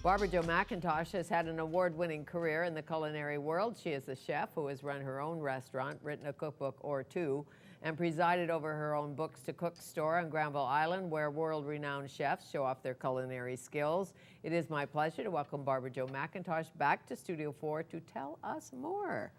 Barbara Jo McIntosh has had an award-winning career in the culinary world. She is a chef who has run her own restaurant, written a cookbook or two, and presided over her own Books to Cook store on Granville Island, where world-renowned chefs show off their culinary skills. It is my pleasure to welcome Barbara Jo McIntosh back to Studio 4 to tell us more.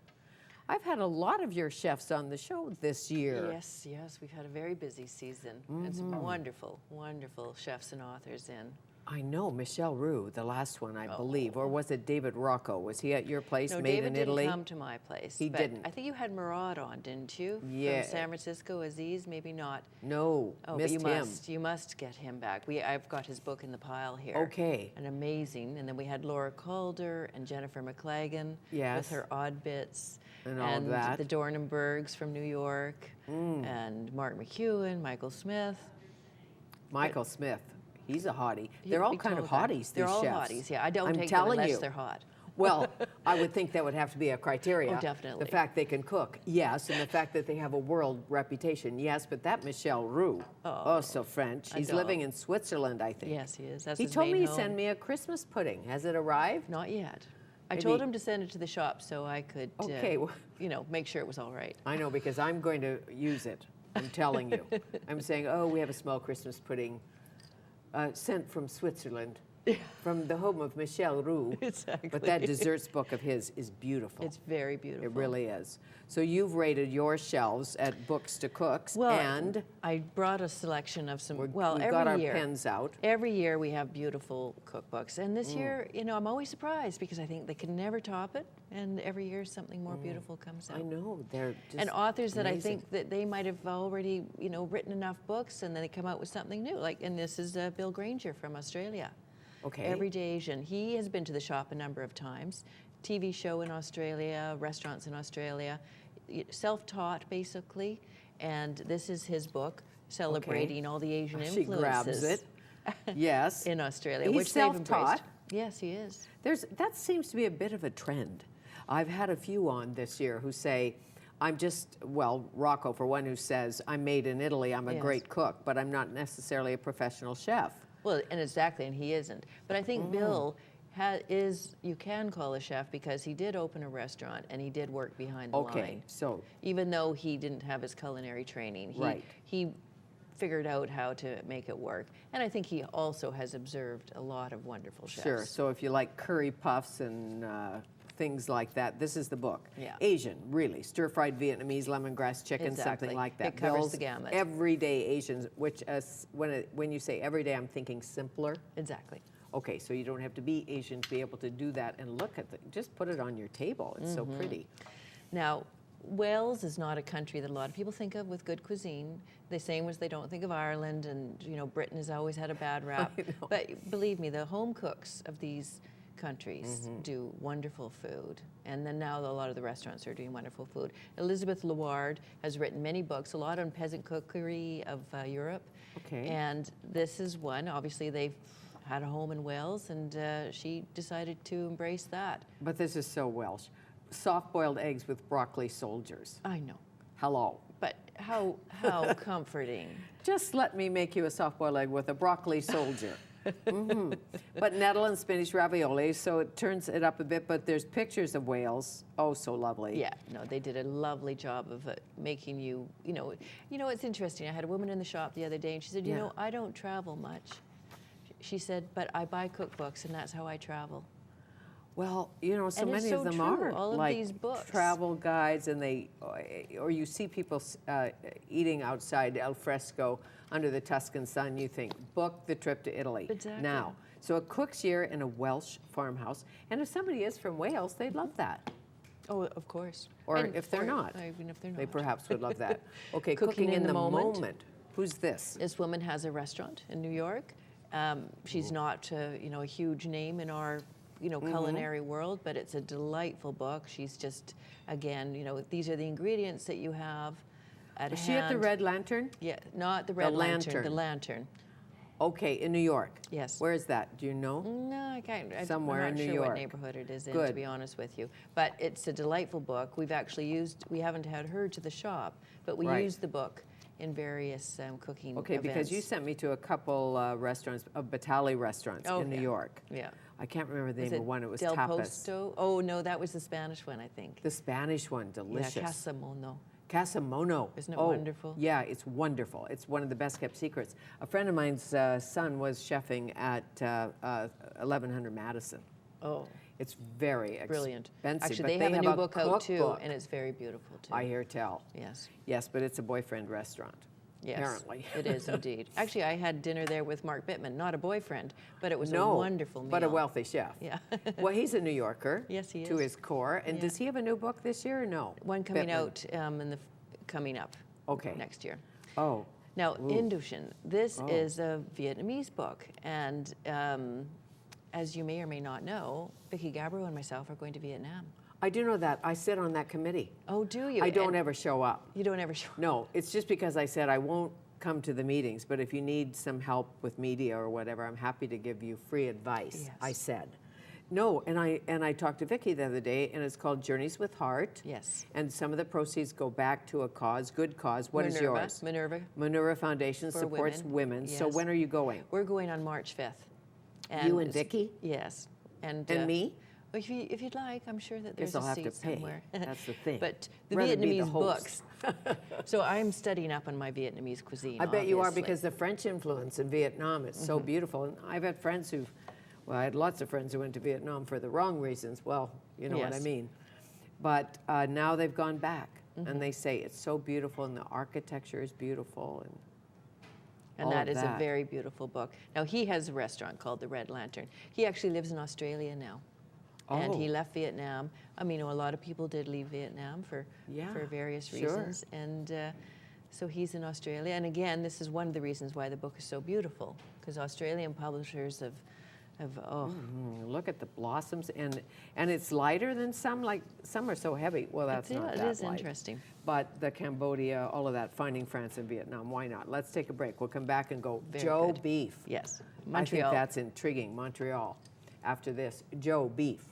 I've had a lot of your chefs on the show this year. Yes, we've had a very busy season. And some wonderful, wonderful chefs and authors in. I know, Michel Roux, the last one, I believe. Or was it David Rocco? Was he at your place, No, made David in Italy? didn't come to my place. He didn't. I think you had Murad on, didn't you? Yeah. From San Francisco, Aziz, maybe not. No, missed him. You must get him back. I've got his book in the pile here. Okay. And amazing. And then we had Laura Calder and Jennifer McLagan with her Odd Bits. And all that. The Dornenbergs from New York. And Mark McEwen, Michael Smith. Michael Smith. He's a hottie. They're all kind of hotties, these chefs. They're all hotties, yeah. I don't take them unless they're hot. Well, I would think that would have to be a criteria. Oh, definitely. The fact they can cook, yes, and the fact that they have a world reputation, yes, but that Michel Roux, so French. He's living in Switzerland, I think. Yes, he is. That's he his told me main to send me a Christmas pudding. Has it arrived? Not yet. I told him to send it to the shop so I could, make sure it was all right. I know, because I'm going to use it. I'm telling you. I'm saying, we have a small Christmas pudding sent from Switzerland, from the home of Michel Roux. Exactly. But that desserts book of his is beautiful. It's very beautiful. It really is. So you've rated your shelves at Books to Cooks, and I brought a selection of some. we've every got our year, pens out. Every year we have beautiful cookbooks, and this year, I'm always surprised because I think they can never top it. And every year something more beautiful comes out. I know, they're just and authors that amazing. I think that they might have already, written enough books, and then they come out with something new. And this is Bill Granger from Australia. Okay. Everyday Asian. He has been to the shop a number of times. TV show in Australia, restaurants in Australia, self-taught basically. And this is his book celebrating all the Asian influences. She grabs it. Yes. In Australia, He's which they've self-taught. embraced. Yes, he is. That seems to be a bit of a trend. I've had a few on this year who say, Rocco for one, who says, I'm made in Italy, I'm a great cook, but I'm not necessarily a professional chef. Well, and he isn't. But I think Bill you can call a chef because he did open a restaurant and he did work behind the line. So even though he didn't have his culinary training, he figured out how to make it work. And I think he also has observed a lot of wonderful chefs. Sure, so if you like curry puffs and things like that, this is the book. Yeah. Asian, really, stir-fried Vietnamese, lemongrass chicken, something like that. It covers the gamut. Everyday Asians, which when you say everyday, I'm thinking simpler. Exactly. Okay, so you don't have to be Asian to be able to do that and look at it. Just put it on your table. It's so pretty. Now, Wales is not a country that a lot of people think of with good cuisine. The same as they don't think of Ireland, and Britain has always had a bad rap. But believe me, the home cooks of these countries do wonderful food. And then now a lot of the restaurants are doing wonderful food. Elizabeth Leward has written many books, a lot on peasant cookery of Europe. Okay. And this is one. Obviously, they've had a home in Wales, and she decided to embrace that. But this is so Welsh. Soft-boiled eggs with broccoli soldiers. I know. Hello. But how comforting. Just let me make you a soft-boiled egg with a broccoli soldier. But nettle and spinach ravioli, so it turns it up a bit, but there's pictures of Wales. Oh, so lovely. Yeah, no, they did a lovely job of making you, it's interesting. I had a woman in the shop the other day, and she said, I don't travel much. She said, but I buy cookbooks, and that's how I travel. Well, so and many so of them true. are all of like these books. Travel guides, and or you see people eating outside al fresco under the Tuscan sun. You think, book the trip to Italy. Exactly. Now, so a cook's year in a Welsh farmhouse, and if somebody is from Wales, they'd love that. Oh, of course. Or if they're not, even if they're not, they perhaps would love that. Okay, Cooking in the moment. Who's this? This woman has a restaurant in New York. She's not, a huge name in our, culinary world, but it's a delightful book. She's just, again, these are the ingredients that you have at hand. Is she at the Red Lantern? Yeah, not the Red Lantern. The Lantern. Okay, in New York. Yes. Where is that? Do you know? No, I can't. Somewhere I'm not in New sure York. what neighborhood it is in, Good. to be honest with you. But it's a delightful book. We haven't had her to the shop, but we used the book in various cooking Okay, events. because you sent me to a couple restaurants, Batali restaurants in New York. Yeah. I can't remember the name of one. It was Del tapas. Posto? Oh, no, that was the Spanish one, I think. The Spanish one, delicious. Yeah, Casamono. Casamono. Isn't it Oh, wonderful? Yeah, it's wonderful. It's one of the best kept secrets. A friend of mine's son was chefing at 1100 Madison. Oh, It's very brilliant. expensive. Actually, but they have a new book out too, cookbook, and it's very beautiful too. I hear tell. Yes. Yes, but it's a boyfriend restaurant. Yes, apparently. it is indeed. Actually, I had dinner there with Mark Bittman, not a boyfriend, but it was a No, wonderful meal. but a wealthy chef. Yeah. Well, he's a New Yorker. Yes, he To is. his core. And Yeah. does he have a new book this year or no? One coming Bittman. out coming up. Okay. Next year. Oh. Now, Ooh. Indochin, this Oh. is a Vietnamese book, and as you may or may not know, Vicki Gabbro and myself are going to Vietnam. I do know that. I sit on that committee. Oh, do you? I don't And ever show up. You don't ever show. No, it's just because I said I won't come to the meetings, but if you need some help with media or whatever, I'm happy to give you free advice, Yes. I said. No, and I talked to Vicki the other day, and it's called Journeys with Heart. Yes. And some of the proceeds go back to a cause, good cause. What is Minerva, yours? Minerva. Minerva Foundation For supports women. So yes. when are you going? We're going on March 5th. You and it's- Vicki? Yes. And me? If you'd like, I'm sure that Guess there's I'll a have seat to pay. somewhere. That's the thing. But the Rather be the Vietnamese host. books. So I'm studying up on my Vietnamese cuisine. I bet you are, obviously. because the French influence in Vietnam is so beautiful. And I've had friends I had lots of friends who went to Vietnam for the wrong reasons. Well, you know what I Yes. mean. But now they've gone back, and they say it's so beautiful, and the architecture is beautiful, and all that of is a very beautiful book. Now, he has a restaurant called the Red Lantern. He actually lives in Australia now. And he Oh. left Vietnam. I mean, a lot of people did leave Vietnam for various sure. reasons. And so he's in Australia. And again, this is one of the reasons why the book is so beautiful, because Australian publishers have Look at the blossoms, and it's lighter than some. Like some are so heavy. Well, that's not that it is light. interesting. But the Cambodia, all of that, finding France and Vietnam. Why not? Let's take a break. We'll come back and go. Very Joe good. Beef. Yes, I Montreal. think that's intriguing. Montreal. After this, Joe Beef.